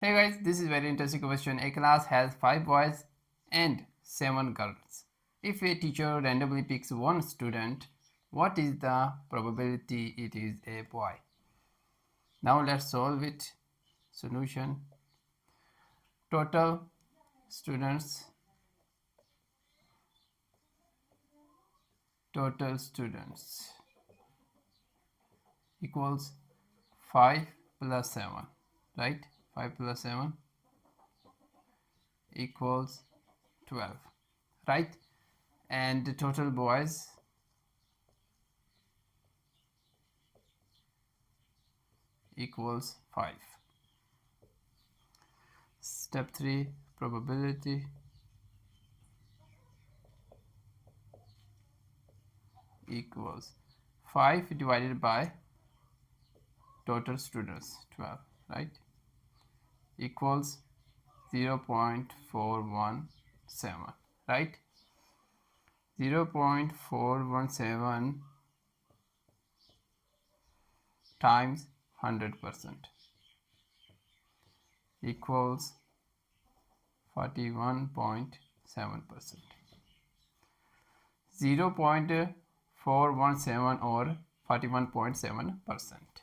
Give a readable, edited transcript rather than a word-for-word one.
Hey guys, this is very interesting question. A class has 5 boys and 7 girls. If a teacher randomly picks one student, what is the probability it is a boy? Now let's solve it. Solution. Total students equals 5 plus 7, right? 5 plus 7 equals 12, right? And the total boys equals 5. Step 3, probability equals 5 divided by total students 12, right, equals 0.417, right? 0.417 times 100% equals 41.7%. 0.417 or 41.7%.